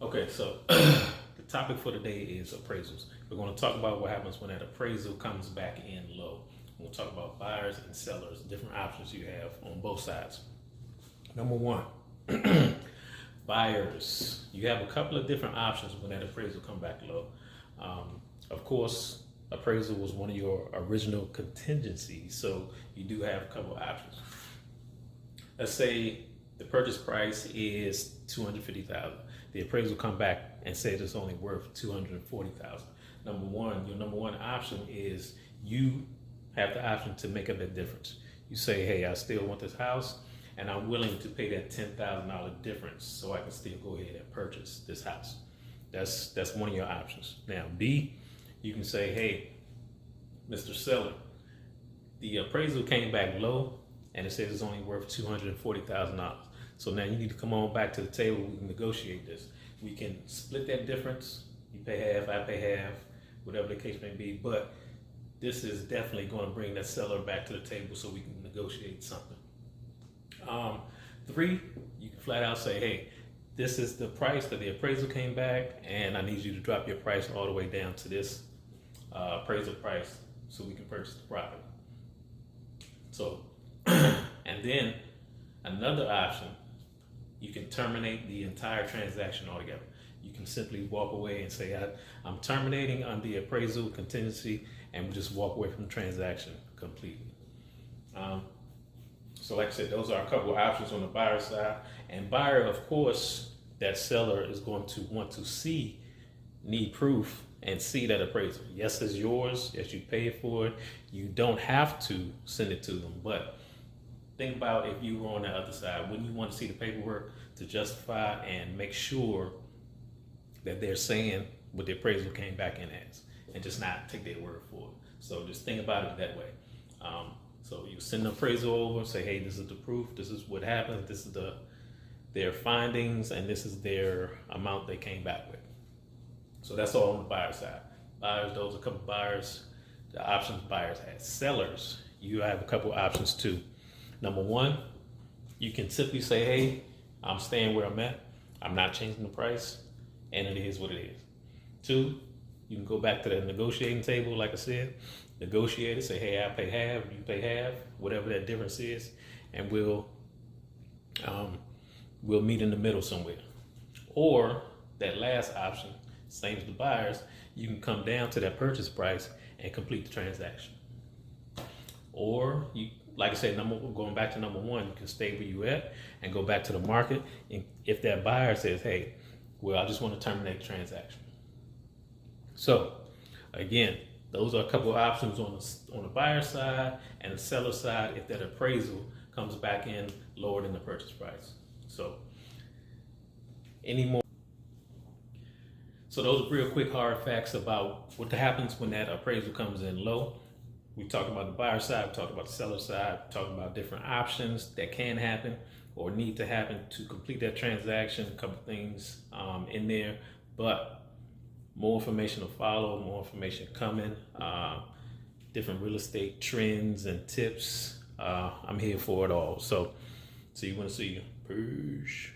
Okay, so the topic for today is appraisals. We're going to talk about what happens when that appraisal comes back in low. We'll talk about buyers and sellers, different options you have on both sides. Number one, buyers. You have a couple of different options when that appraisal come back low. Of course, appraisal was one of your original contingencies, so you do have a couple of options. Let's say the purchase price is $250,000. The appraisal come back and says it's only worth $240,000. Your number one option is you have the option to make up that difference. You say, hey, I still want this house and I'm willing to pay that $10,000 difference so I can still go ahead and purchase this house. That's one of your options. Now, B, you can say, hey, Mr. Seller, the appraisal came back low and it says it's only worth $240,000. So now you need to come on back to the table. We can negotiate this. We can split that difference. You pay half, I pay half, whatever the case may be. But this is definitely going to bring that seller back to the table so we can negotiate something. 3, you can flat out say, hey, this is the price that the appraisal came back, and I need you to drop your price all the way down to this appraisal price so we can purchase the property. So, and then another option, you can terminate the entire transaction altogether. You can simply walk away and say, I'm terminating on the appraisal contingency, and we just walk away from the transaction completely. So like I said, those are a couple of options on the buyer side. And buyer, of course, that seller is going to want to need proof and see that appraisal. Yes, it's yours. Yes, you paid for it. You don't have to send it to them. But think about if you were on the other side. Wouldn't you want to see the paperwork to justify and make sure that they're saying what the appraisal came back in as, and just not take their word for it? So just think about it that way. So you send the appraisal over, say, hey, this is the proof, this is what happened, this is their findings, and this is their amount they came back with. So that's all on the buyer side. Buyers, those are a couple buyers, the options buyers had. Sellers, you have a couple options too. Number one, you can simply say, hey, I'm staying where I'm at, I'm not changing the price, and it is what it is. 2, you can go back to the negotiating table, like I said, negotiate it, say, hey, I pay half, you pay half, whatever that difference is, and we'll meet in the middle somewhere. Or that last option, same as the buyers, you can come down to that purchase price and complete the transaction. Or you, like I said, going back to number 1, you can stay where you at and go back to the market. And if that buyer says, hey, well, I just want to terminate the transaction. So again, those are a couple of options on the buyer side and the seller side if that appraisal comes back in lower than the purchase price. So those are real quick hard facts about what happens when that appraisal comes in low. We talked about the buyer side, we talked about the seller side, we talked about different options that can happen or need to happen to complete that transaction, a couple things in there, but more information to follow, more information coming, different real estate trends and tips. I'm here for it all. So see you when I see you. Peace.